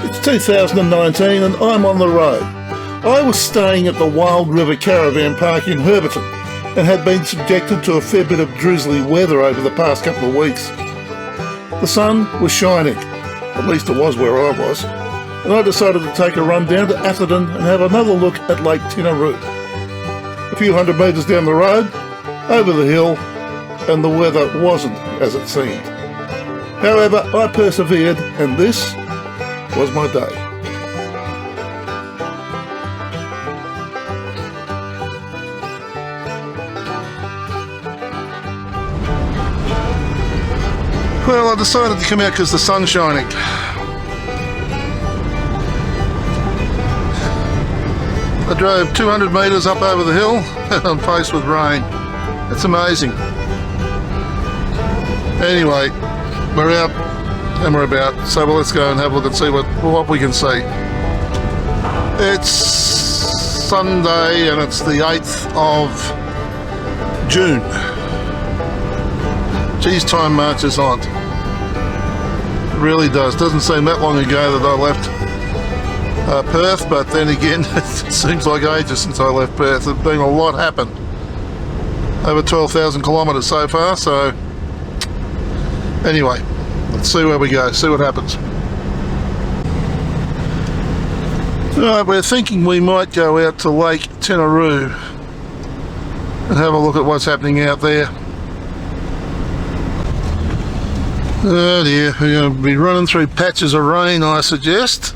It's 2019 and I'm on the road. I was staying at the Wild River Caravan Park in Herberton and had been subjected to a fair bit of drizzly weather over the past couple of weeks. The sun was shining, at least it was where I was, and I decided to take a run down to Atherton and have another look at Lake Tinaroo. A few hundred metres down the road, over the hill, and the weather wasn't as it seemed. However, I persevered and this was my day. Well, I decided to come out because the sun's shining. I drove 200 metres up over the hill and I'm faced with rain. It's amazing. Anyway, we're out and we're about, so let's go and have a look and see what we can see. It's Sunday and it's the 8th of June. Geez, time marches on. It really does. Doesn't seem that long ago that I left Perth, but then again, it seems like ages since I left Perth. There's been a lot happen. Over 12,000 kilometres so far, so anyway, let's see where we go, see what happens. Alright, we're thinking we might go out to Lake Tinaroo and have a look at what's happening out there. Oh dear, we're going to be running through patches of rain, I suggest.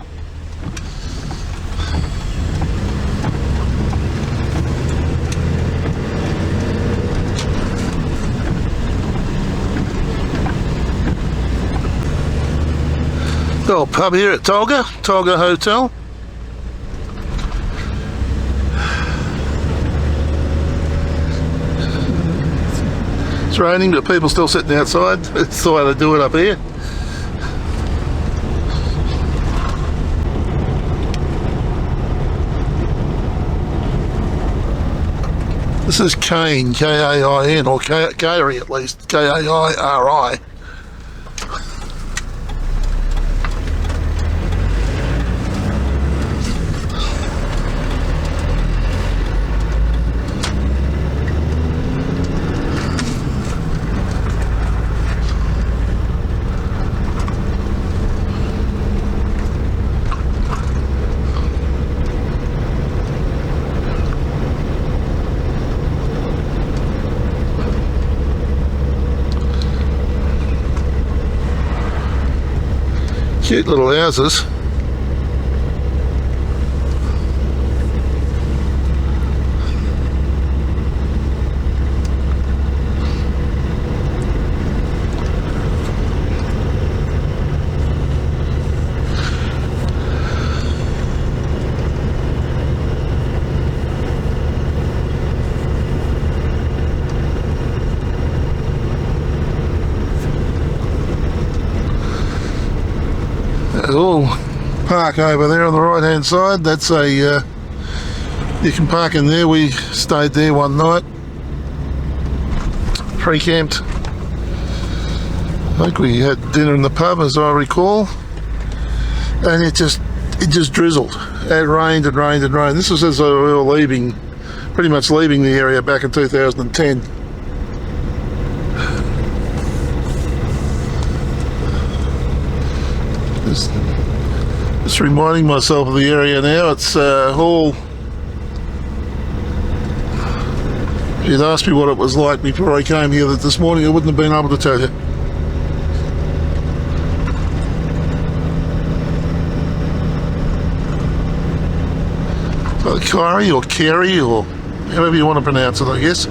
Little pub here at Tolga Hotel. It's raining, but people still sitting outside. It's the way they do it up here. This is Kain, K-A-I-N, or Kairi at least, K-A-I-R-I. Cute little houses. There's a little park over there on the right hand side. That's a you can park in there. We stayed there one night, pre-camped. I think we had dinner in the pub, as I recall, and it just drizzled. It rained and rained and rained. This was as we were leaving, pretty much leaving the area back in 2010. Just reminding myself of the area now. It's all... If you'd asked me what it was like before I came here this morning, I wouldn't have been able to tell you. So Kairi or Kairi or however you want to pronounce it, I guess.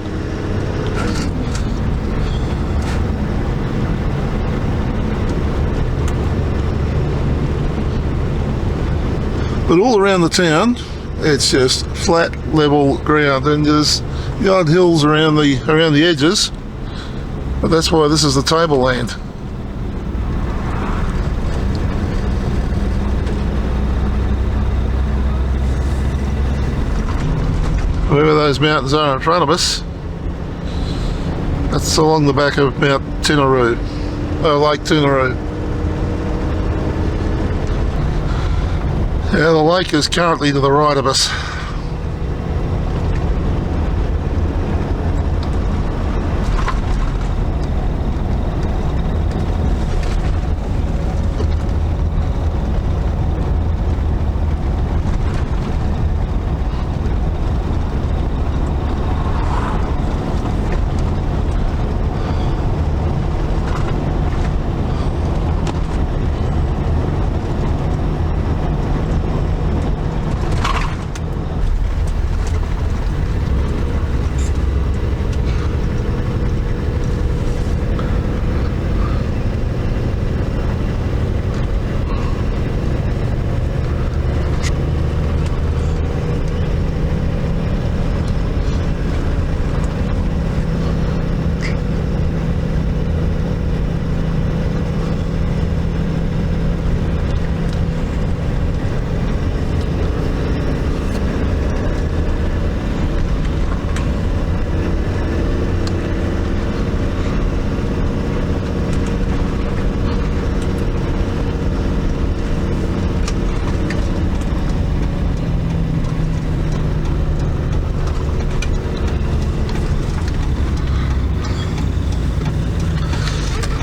But all around the town, it's just flat, level ground, and there's the odd hills around the edges. But that's why this is the tableland. Wherever those mountains are in front of us, that's along the back of Mount Tinaroo, Lake Tinaroo. Yeah, the lake is currently to the right of us.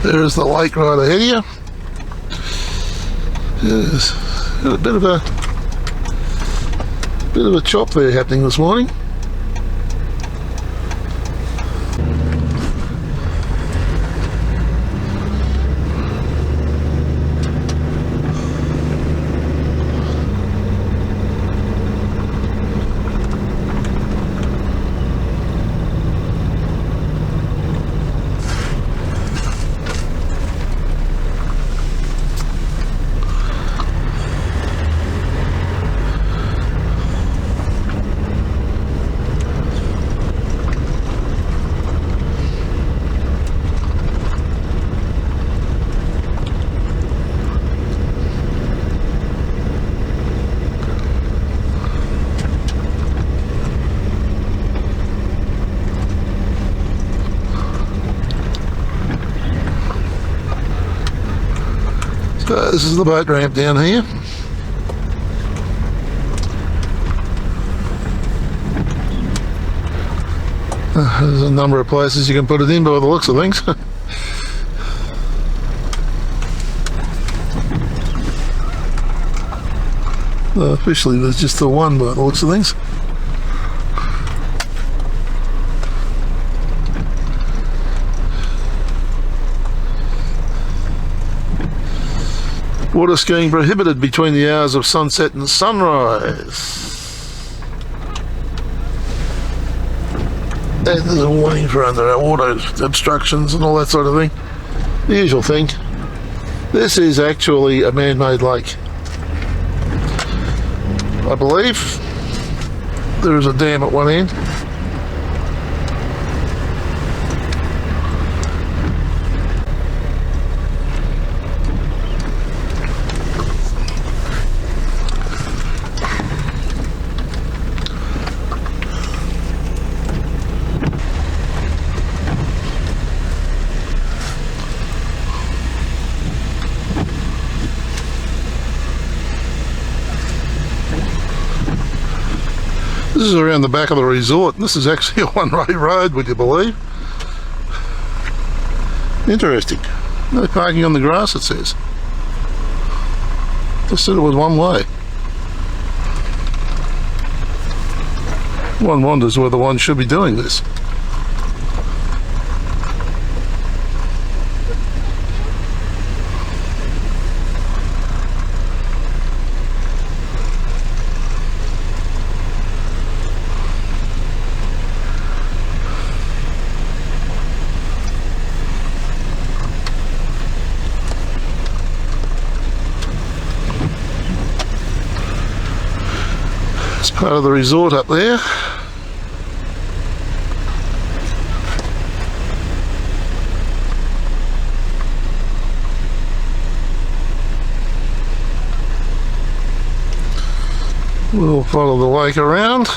There's the lake right ahead of you. There's got a bit of a chop there happening this morning. So this is the boat ramp down here. There's a number of places you can put it in by the looks of things. Officially there's just the one by the looks of things. Water skiing prohibited between the hours of sunset and sunrise. And there's a warning for underwater obstructions and all that sort of thing. The usual thing. This is actually a man-made lake. I believe there is a dam at one end. This is around the back of the resort, and this is actually a one-way road, would you believe? Interesting. No parking on the grass, it says. Just said it was one way. One wonders whether one should be doing this. Part of the resort up there. We'll follow the lake around.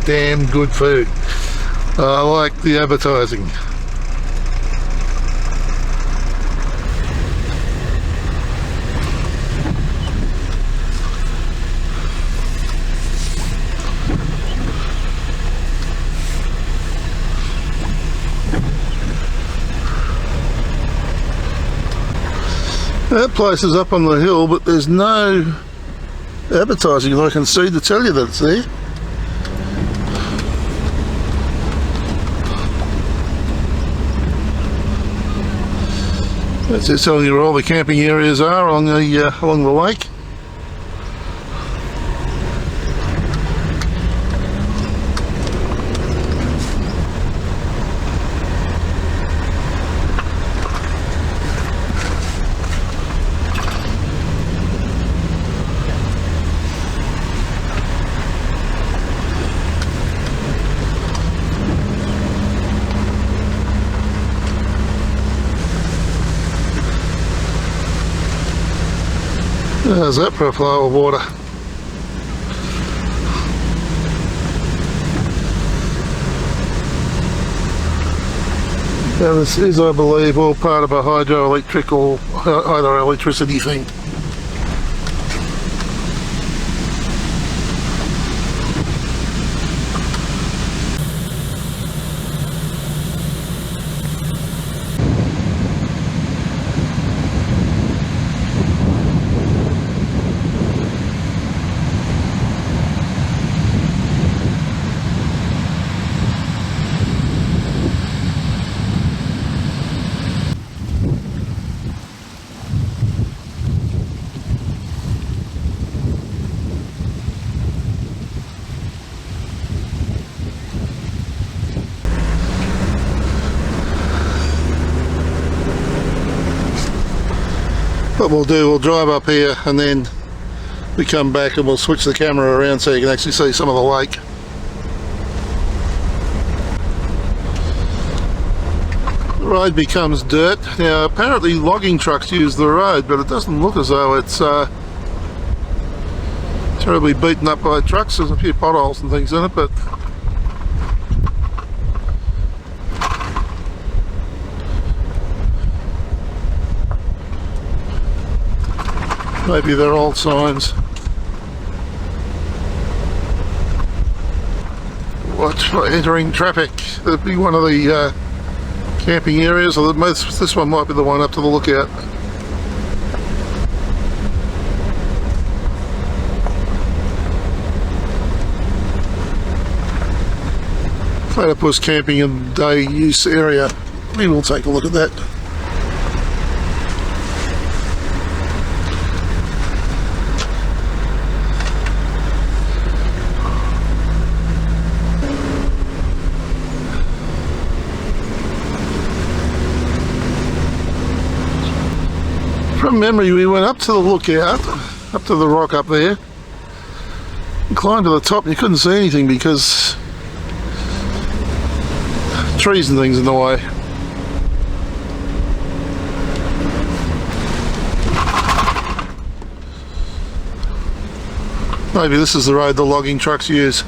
Damn good food. I like the advertising. That place is up on the hill, but there's no advertising I can see to tell you that it's there. That's just telling you where all the camping areas are along the lake. How's that for a flow of water? Now this is, I believe, all part of a hydroelectricity thing. What we'll do, we'll drive up here and then we come back and we'll switch the camera around so you can actually see some of the lake. The road becomes dirt. Now apparently logging trucks use the road, but it doesn't look as though it's terribly beaten up by trucks. There's a few potholes and things in it, but maybe they're old signs. Watch for entering traffic. That'd be one of the camping areas, or this one might be the one up to the lookout. Platypus camping and day use area. We will take a look at that. From memory, we went up to the lookout, up to the rock up there, and climbed to the top, and you couldn't see anything because trees and things in the way. Maybe this is the road the logging trucks use.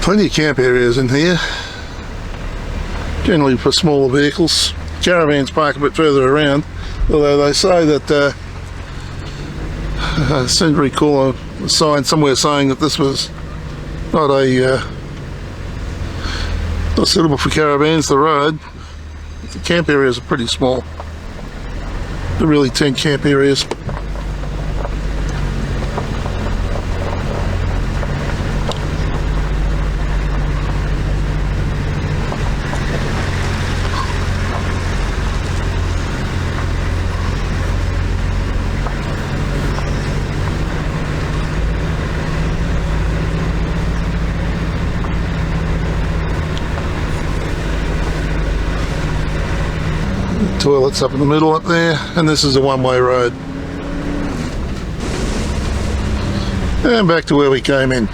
Plenty of camp areas in here. generally for smaller vehicles. Caravans park a bit further around, although they say that I seem to recall a sign somewhere saying that this was not suitable for caravans, the road. The camp areas are pretty small. They're really tent camp areas. Toilets up in the middle up there, and this is a one-way road. And back to where we came in.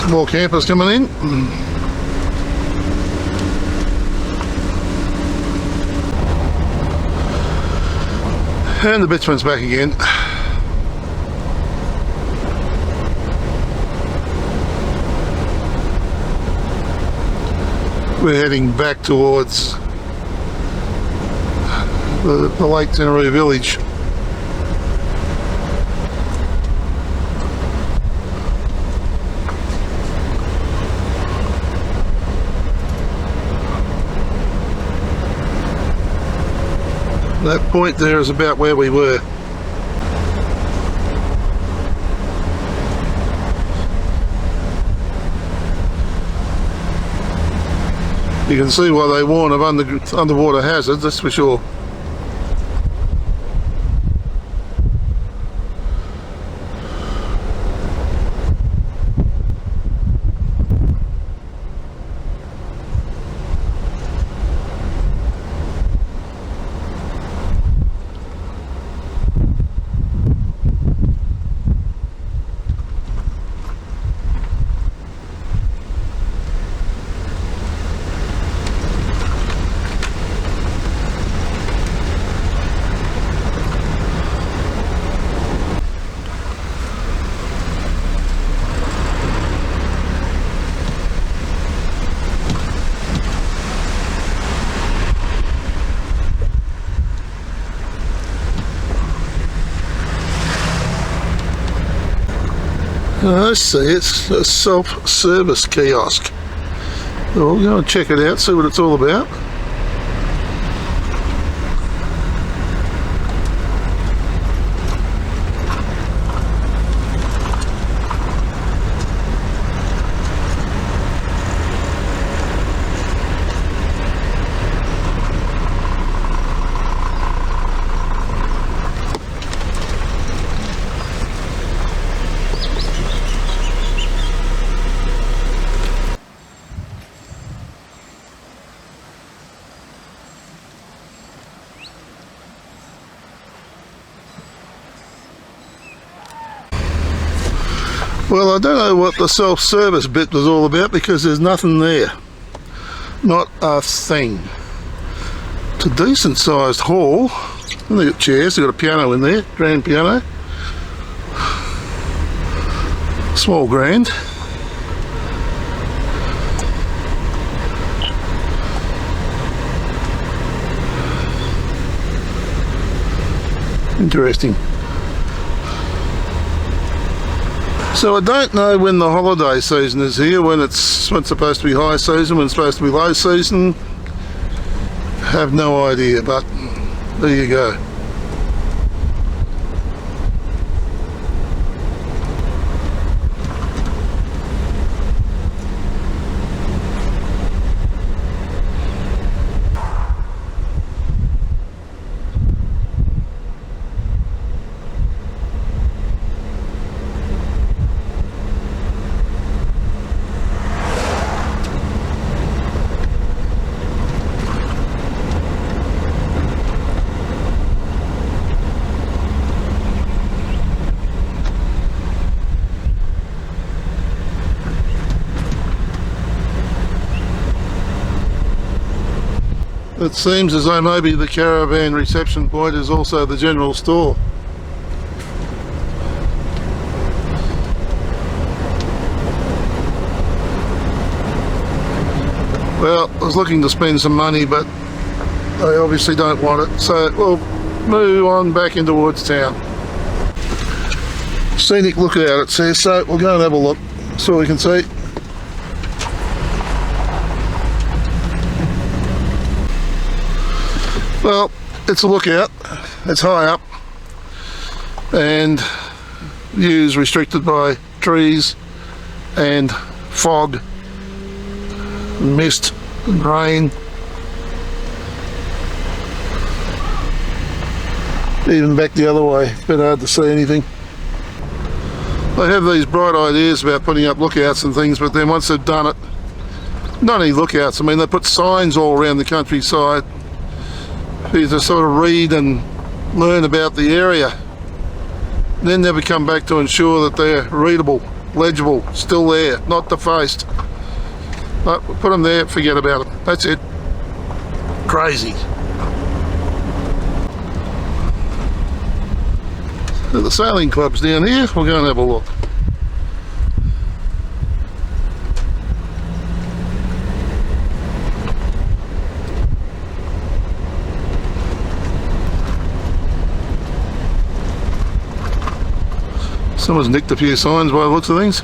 More campers coming in. And the bitumen's back again. We're heading back towards the Lake Tinaroo village. That point there is about where we were. You can see why they warn of underwater hazards, that's for sure. I see, it's a self-service kiosk. So we'll go and check it out, see what it's all about. Well, I don't know what the self-service bit was all about because there's nothing there. Not a thing. It's a decent sized hall. And they've got chairs, they've got a piano in there, grand piano. Small grand. Interesting. So I don't know when the holiday season is here, when it's supposed to be high season, when it's supposed to be low season. Have no idea, but there you go. It seems as though maybe the caravan reception point is also the general store. Well, I was looking to spend some money, but they obviously don't want it, so we'll move on back into towards town. Scenic lookout it says, so we'll go and have a look, see what we can see. Well, it's a lookout, it's high up, and views restricted by trees and fog, and mist and rain. Even back the other way, it's a bit hard to see anything. They have these bright ideas about putting up lookouts and things, but then once they've done it, not any lookouts, I mean they put signs all around the countryside for you to sort of read and learn about the area. Then never come back to ensure that they're readable, legible, still there, not defaced. But put them there, forget about them. That's it. Crazy. The sailing club's down here, we'll go and have a look. Someone's nicked a few signs by the looks of things.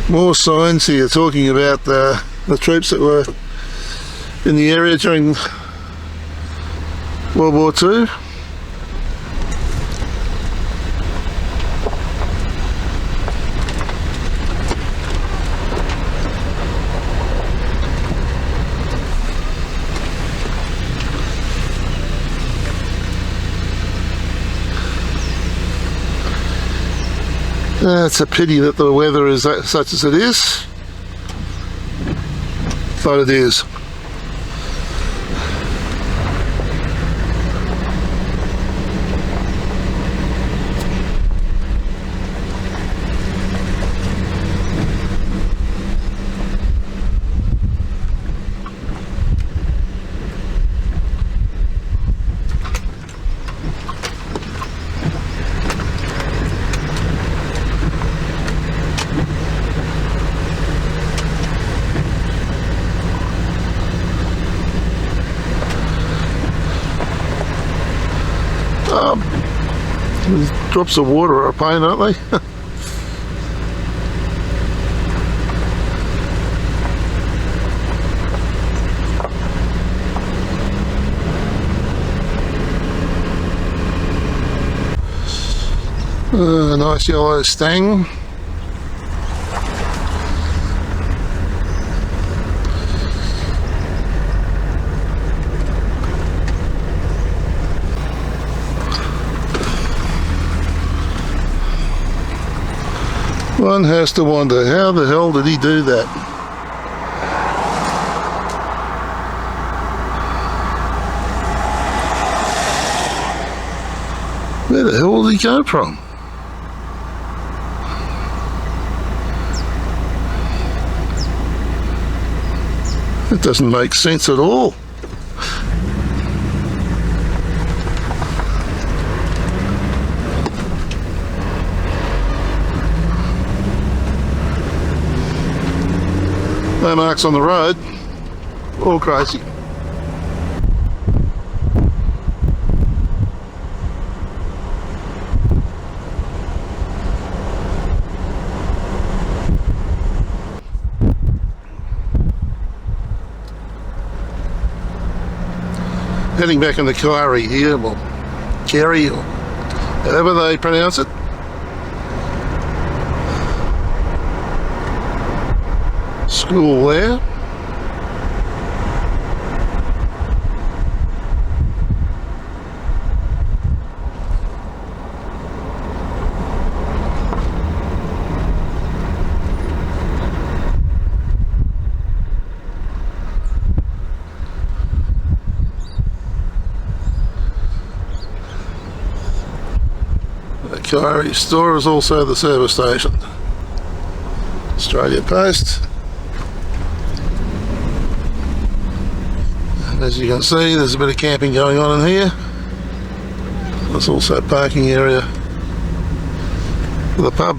More signs here talking about the troops that were in the area during World War II. It's a pity that the weather is such as it is, but it is. Drops of water are a pain, aren't they? Nice yellow stang. One has to wonder, how the hell did he do that? Where the hell did he come from? It doesn't make sense at all. No marks on the road, all crazy. Heading back into Kairi here, well, Kairi, or however they pronounce it. School there. The Kairi store is also the service station. Australia Post. And as you can see, there's a bit of camping going on in here. There's also a parking area for the pub.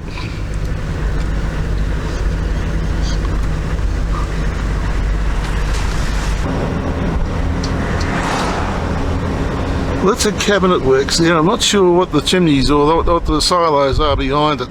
That's a cabinet works there. I'm not sure what the chimneys or what the silos are behind it.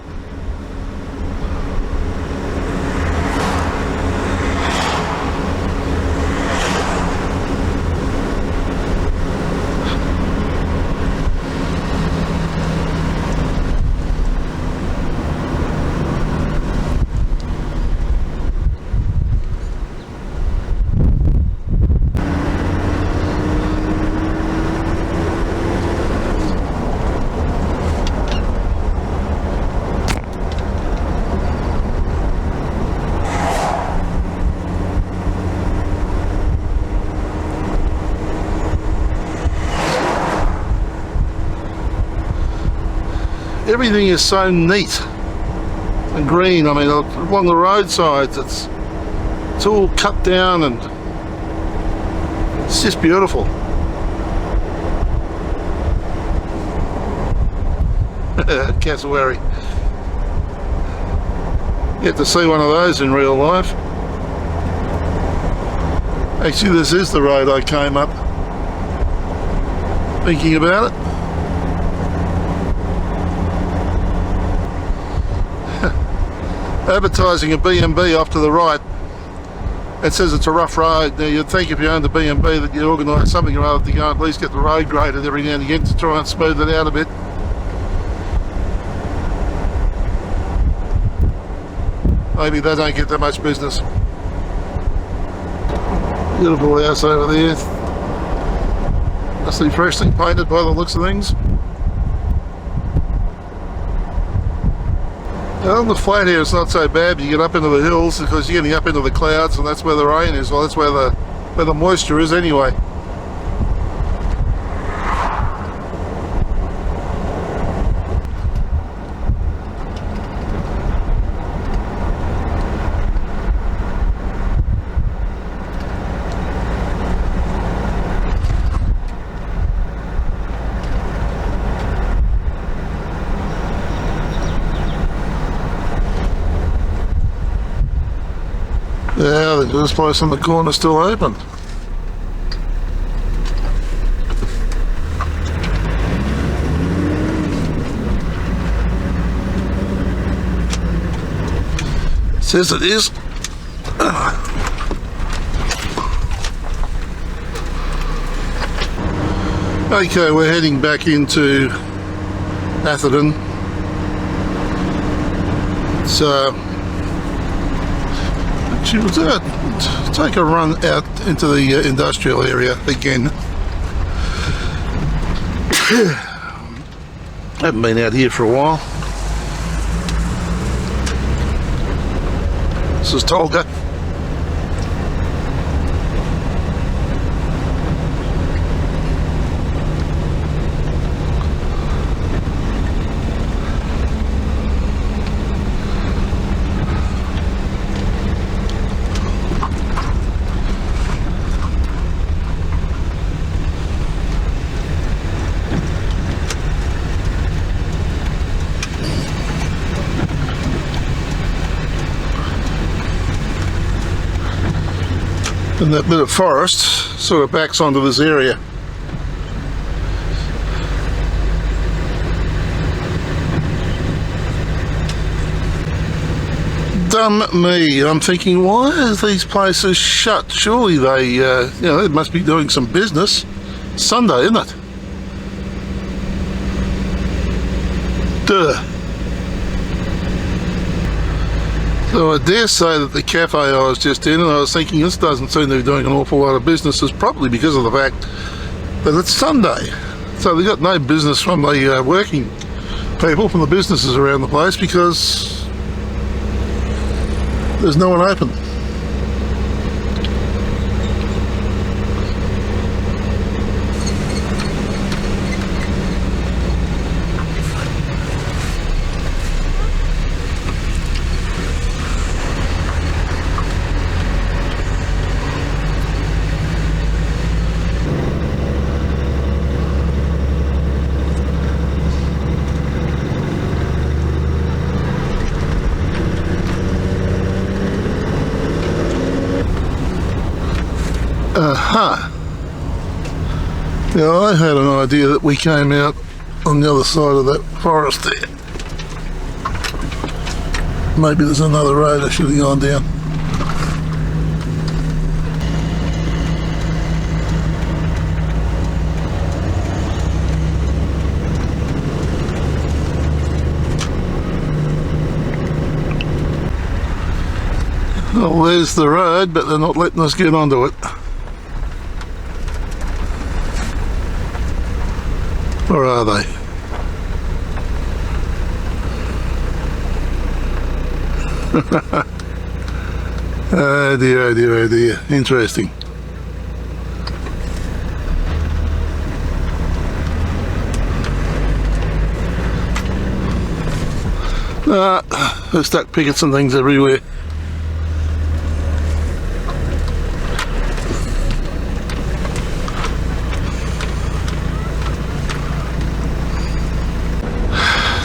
Everything is so neat and green. I mean, along the roadsides, it's all cut down and it's just beautiful. Cassowary. You have to see one of those in real life. Actually, this is the road I came up thinking about it. Advertising a B&B off to the right. It says it's a rough road. Now you'd think if you owned a B&B that you'd organise something or other to go at least get the road graded every now and again to try and smooth it out a bit. Maybe they don't get that much business. Beautiful house over there. Must be freshly painted by the looks of things. On the flat here it's not so bad. You get up into the hills because you're getting up into the clouds, and that's where the rain is. Well, that's where the moisture is anyway. Yeah, this place on the corner is still open. It says it is. Okay, we're heading back into Atherton. So we'll take a run out into the industrial area again. Haven't been out here for a while. This is Tolga. And that bit of forest sort of backs onto this area. Dumb me, I'm thinking, why are these places shut? Surely they, they must be doing some business. Sunday, isn't it? Duh. So I dare say that the cafe I was just in, and I was thinking this doesn't seem to be doing an awful lot of business, is probably because of the fact that it's Sunday. So they've got no business from the working people, from the businesses around the place, because there's no one open. Yeah, I had an idea that we came out on the other side of that forest there. Maybe there's another road I should have gone down. Well, there's the road, but they're not letting us get onto it. Or are they? Oh dear, oh dear, oh dear. Interesting. They're stuck pickets and things everywhere.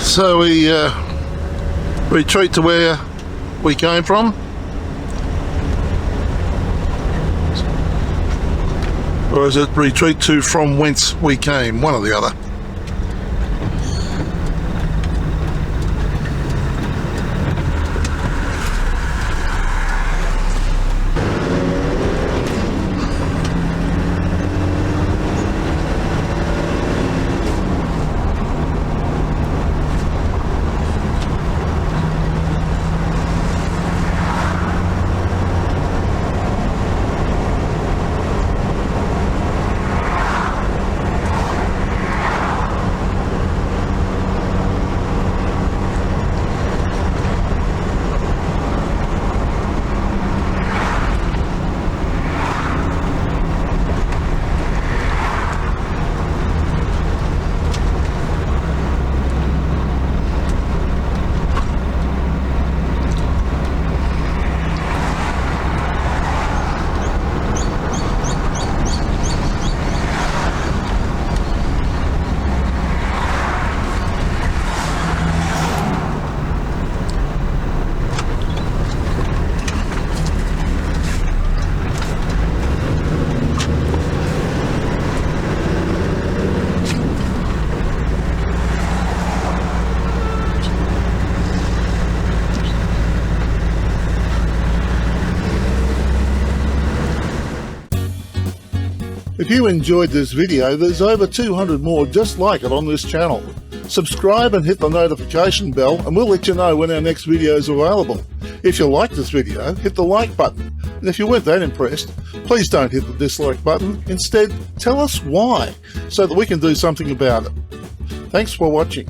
So we retreat to where we came from, or is it retreat to from whence we came? One or the other. If you enjoyed this video, there's over 200 more just like it on this channel. Subscribe and hit the notification bell and we'll let you know when our next video is available. If you liked this video, hit the like button. And if you weren't that impressed, please don't hit the dislike button. Instead, tell us why, so that we can do something about it. Thanks for watching.